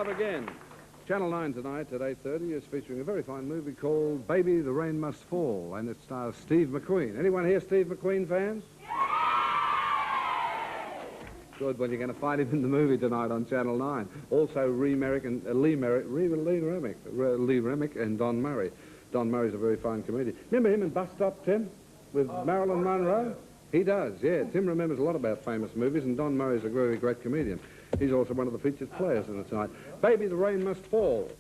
Love Again. Channel 9 tonight at 8:30 is featuring a very fine movie called Baby, the Rain Must Fall, and it stars Steve McQueen. Anyone here Steve McQueen fans? Good, well, you're going to find him in the movie tonight on Channel 9. Also, Lee Remick and Don Murray. Don Murray's a very fine comedian. Remember him in Bus Stop, Tim, with Marilyn Monroe? He does, yeah. Tim remembers a lot about famous movies, and Don Murray's a very great comedian. He's also one of the featured players in it tonight. Baby, the Rain Must Fall.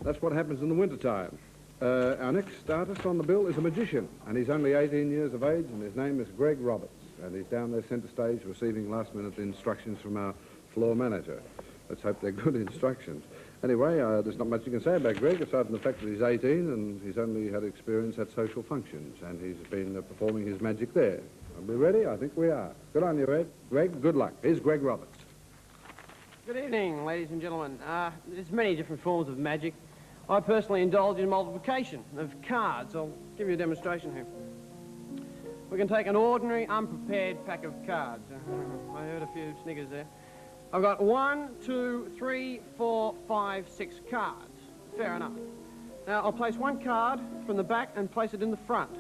That's what happens in the wintertime. Our next artist on the bill is a magician, and he's only 18 years of age, and his name is Greg Roberts. And he's down there centre stage receiving last-minute instructions from our floor manager. Let's hope they're good instructions. Anyway, there's not much you can say about Greg, aside from the fact that he's 18 and he's only had experience at social functions, and he's been performing his magic there. Are we ready? I think we are. Good on you, Greg. Good luck. Here's Greg Roberts. Good evening, ladies and gentlemen. There's many different forms of magic. I personally indulge in multiplication of cards. I'll give you a demonstration here. We can take an ordinary, unprepared pack of cards. I heard a few sniggers there. I've got 1, 2, 3, 4, 5, 6 cards. Fair enough. Now, I'll place one card from the back and place it in the front.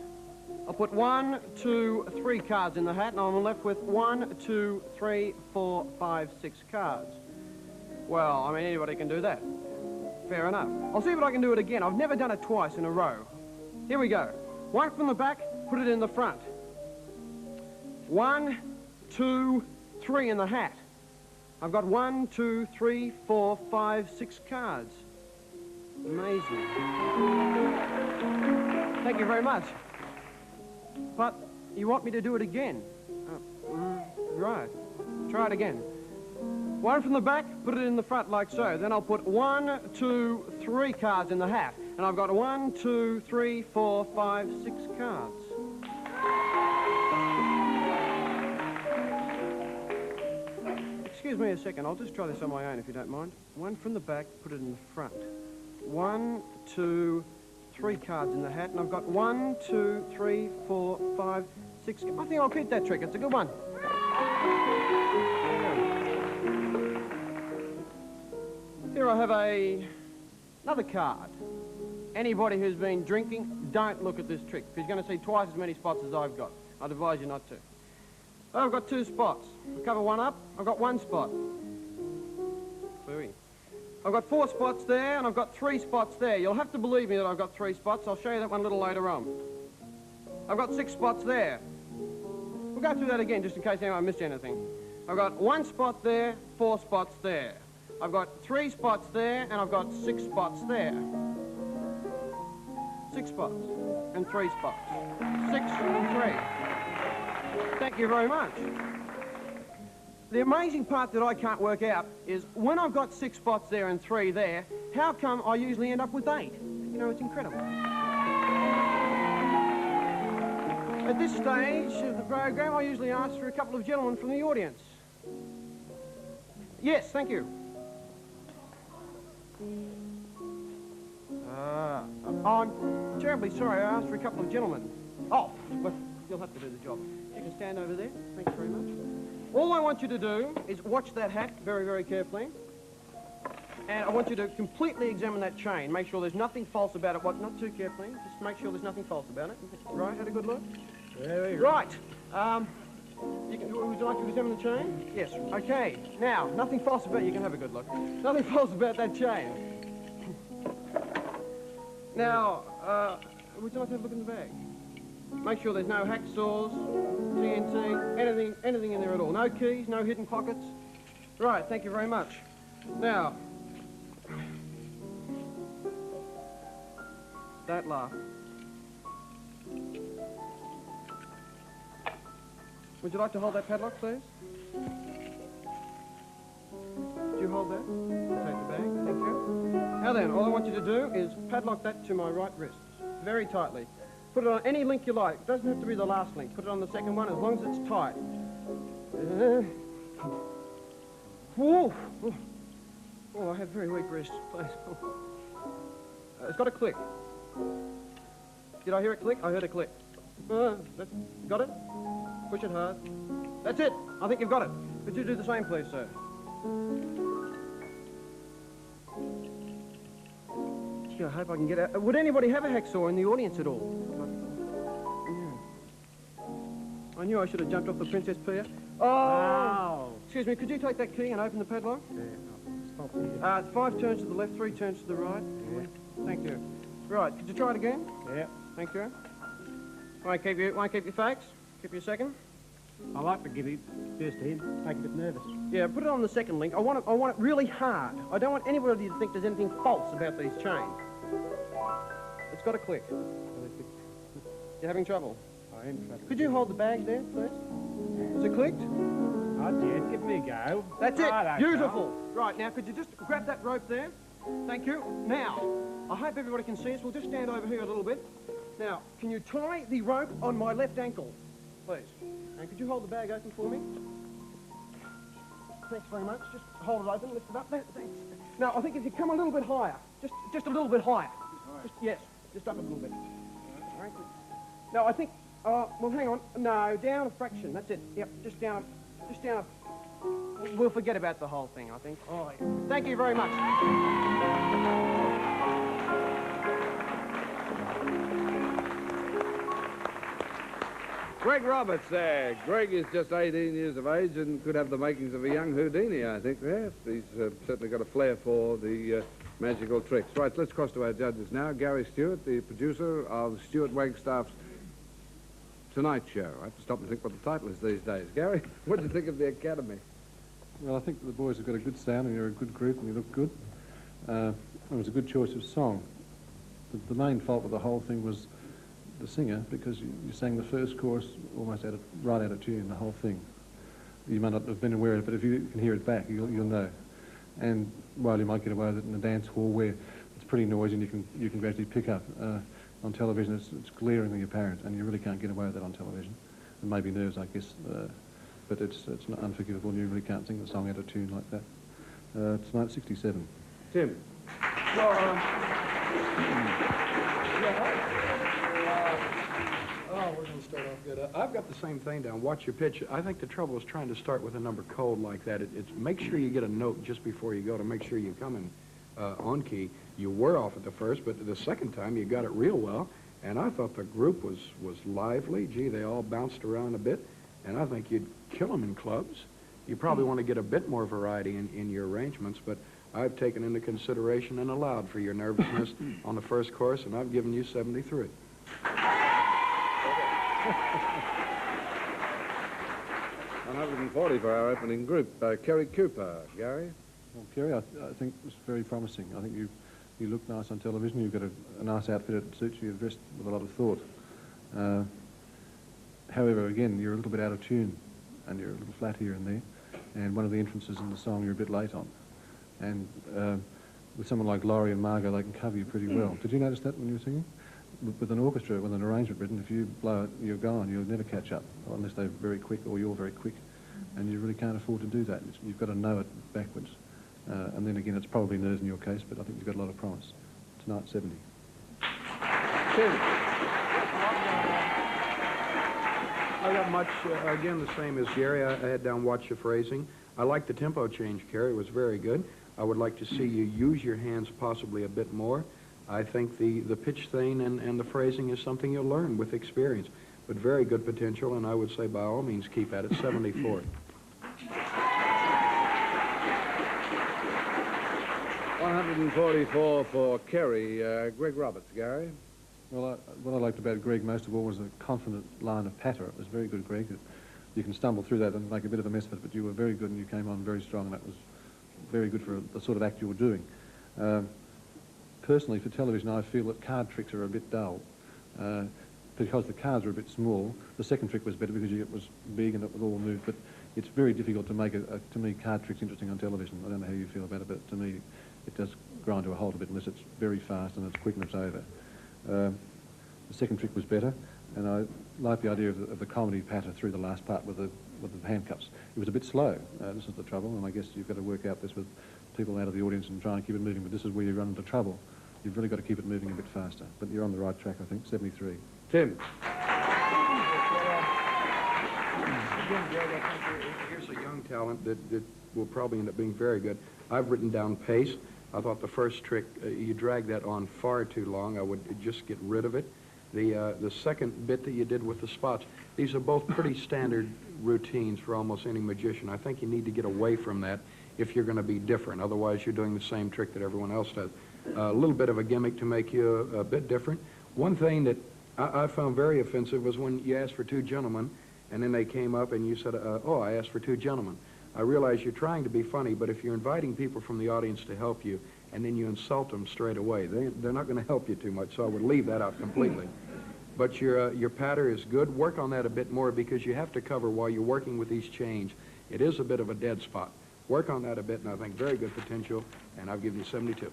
I'll put 1, 2, 3 cards in the hat, and I'm left with 1, 2, 3, 4, 5, 6 cards. Well, I mean, anybody can do that. Fair enough. I'll see if I can do it again. I've never done it twice in a row. Here we go. One from the back, put it in the front. 1, 2, 3 in the hat. I've got 1, 2, 3, 4, 5, 6 cards. Amazing. Thank you very much. But you want me to do it again? Right. Try it again. One from the back, put it in the front like so. Then I'll put 1, 2, 3 cards in the hat. And I've got 1, 2, 3, 4, 5, 6 cards. Excuse me a second, I'll just try this on my own if you don't mind. One from the back, put it in the front. 1, 2, 3 cards in the hat, and I've got 1, 2, 3, 4, 5, 6. I think I'll keep that trick, it's a good one. Here I have another card. Anybody who's been drinking, don't look at this trick, because you're going to see twice as many spots as I've got. I'd advise you not to. I've got 2 spots. I'll cover one up. I've got 1 spot. I've got 4 spots there, and I've got 3 spots there. You'll have to believe me that I've got 3 spots. I'll show you that one a little later on. I've got 6 spots there. We'll go through that again, just in case anyone missed anything. I've got 1 spot there, 4 spots there. I've got 3 spots there, and I've got 6 spots there. 6 spots and 3 spots. 6 and 3. Thank you very much. The amazing part that I can't work out is when I've got 6 spots there and 3 there, how come I usually end up with 8? You know, it's incredible. At this stage of the program, I usually ask for a couple of gentlemen from the audience. Yes, thank you. I'm terribly sorry, I asked for a couple of gentlemen. Oh, but you'll have to do the job. You can stand over there. Thank you very much. All I want you to do is watch that hat very, very carefully. And I want you to completely examine that chain. Make sure there's nothing false about it. Not too carefully. Just make sure there's nothing false about it. Right, had a good look? There you go. Right. Would you like to examine the chain? Yes. Okay. Now, nothing false about it. You can have a good look. Nothing false about that chain. Now, would you like to have a look in the bag? Make sure there's no hacksaws, TNT, anything in there at all. No keys, no hidden pockets. Right, thank you very much. Now, don't laugh. Would you like to hold that padlock, please? Do you hold that? Take the bag, thank you. Now then, all I want you to do is padlock that to my right wrist, very tightly. Put it on any link you like. It doesn't have to be the last link. Put it on the second one as long as it's tight. Whoa. Oh, I have very weak wrists. Please. It's got a click. Did I hear it click? I heard a click. Got it? Push it hard. That's it. I think you've got it. Could you do the same, please, sir? Gee, I hope I can get out. Would anybody have a hacksaw in the audience at all? Yeah. I knew I should have jumped off the Princess Pia. Oh! Excuse me, could you take that key and open the padlock? Stop here. 5 turns to the left, 3 turns to the right. Yeah. Thank you. Right, could you try it again? Yeah. Thank you. Won't keep you facts. Keep you a second. I like to give it first in. Make a bit nervous. Yeah, put it on the second link. I want it really hard. I don't want anybody to think there's anything false about these chains. It's got to click. You're having trouble? I am trouble. Could you hold the bag there, please? Has it clicked? Not yet. Give me a go. That's it. I don't Beautiful. Right, now could you just grab that rope there? Thank you. Now, I hope everybody can see us. We'll just stand over here a little bit. Now, can you tie the rope on my left ankle, please? And could you hold the bag open for me? Thanks very much. Just hold it open, lift it up. There, thanks. Now, I think if you come a little bit higher, just a little bit higher. Yes, just up a little bit. Right. Now, I think, well, hang on. No, down a fraction. That's it. Yep, just down. We'll forget about the whole thing, I think. Oh, yeah. Thank you very much. Greg Roberts there. Greg is just 18 years of age and could have the makings of a young Houdini, I think. Yes, he's certainly got a flair for the magical tricks. Right, let's cross to our judges now. Gary Stewart, the producer of Stuart Wagstaff's Tonight Show. I have to stop and think what the title is these days. Gary, what do you think of the Academy? Well, I think the boys have got a good sound and you're a good group and you look good. It was a good choice of song. The main fault with the whole thing was the singer, because you sang the first chorus almost right out of tune, the whole thing. You may not have been aware of it, but if you can hear it back, you'll know. And while you might get away with it in a dance hall where it's pretty noisy and you can gradually pick up, on television it's glaringly apparent, and you really can't get away with that on television. It may be nerves, I guess, but it's not unforgivable, and you really can't sing the song out of tune like that. It's 1967. Tim. We're going to start off good. I've got the same thing down. Watch your pitch. I think the trouble is trying to start with a number cold like that. It's make sure you get a note just before you go to make sure you come in on key. You were off at the first, but the second time you got it real well. And I thought the group was lively. Gee, they all bounced around a bit. And I think you'd kill them in clubs. You probably want to get a bit more variety in your arrangements, but I've taken into consideration and allowed for your nervousness on the first course, and I've given you 73. 140 for our opening group. Kerry Cooper. Gary? Well, Kerry, I think it's very promising. I think you look nice on television. You've got a nice outfit that suits you. You're dressed with a lot of thought. However, again, you're a little bit out of tune, and you're a little flat here and there. And one of the entrances in the song you're a bit late on. And with someone like Laurie and Margot, they can cover you pretty well. Did you notice that when you were singing? With an orchestra, with an arrangement written, if you blow it, you're gone. You'll never catch up, unless they're very quick or you're very quick. And you really can't afford to do that. You've got to know it backwards. And then again, it's probably nerves in your case, but I think you've got a lot of promise. Tonight, 70. Tim. I got much, again, the same as Jerry. I had down watch your phrasing. I like the tempo change, Kerry. It was very good. I would like to see you use your hands possibly a bit more. I think the pitch thing and the phrasing is something you'll learn with experience. But very good potential, and I would say by all means keep at it. 74. 144 for Kerry. Greg Roberts. Gary? Well, what I liked about Greg most of all was the confident line of patter. It was very good, Greg. You can stumble through that and make a bit of a mess of it, but you were very good and you came on very strong, and that was very good for the sort of act you were doing. Personally, for television, I feel that card tricks are a bit dull. Because the cards are a bit small. The second trick was better because it was big and it was all moved, but it's very difficult to make, to me, card tricks interesting on television. I don't know how you feel about it, but to me, it does grind to a halt a bit unless it's very fast and it's quick and it's over. The second trick was better, and I like the idea of the comedy patter through the last part with the handcuffs. It was a bit slow. This is the trouble, and I guess you've got to work out this with people out of the audience and try and keep it moving, but this is where you run into trouble. You've really got to keep it moving a bit faster, but you're on the right track, I think. 73. Tim. Again, Greg, I think here's a young talent that will probably end up being very good. I've written down pace. I thought the first trick, you dragged that on far too long. I would just get rid of it. The second bit that you did with the spots, these are both pretty standard routines for almost any magician. I think you need to get away from that if you're going to be different. Otherwise, you're doing the same trick that everyone else does. A little bit of a gimmick to make you a bit different. One thing that I found very offensive was when you asked for two gentlemen, and then they came up and you said, oh, I asked for two gentlemen. I realize you're trying to be funny, but if you're inviting people from the audience to help you, and then you insult them straight away, they're not going to help you too much, so I would leave that out completely. But your patter is good. Work on that a bit more because you have to cover while you're working with these chains. It is a bit of a dead spot. Work on that a bit, and I think very good potential, and I'll give you 72.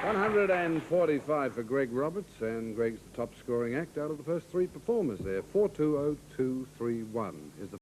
145 for Greg Roberts, and Greg's the top scoring act out of the first three performers there. 4-2-0-2-3-1 is the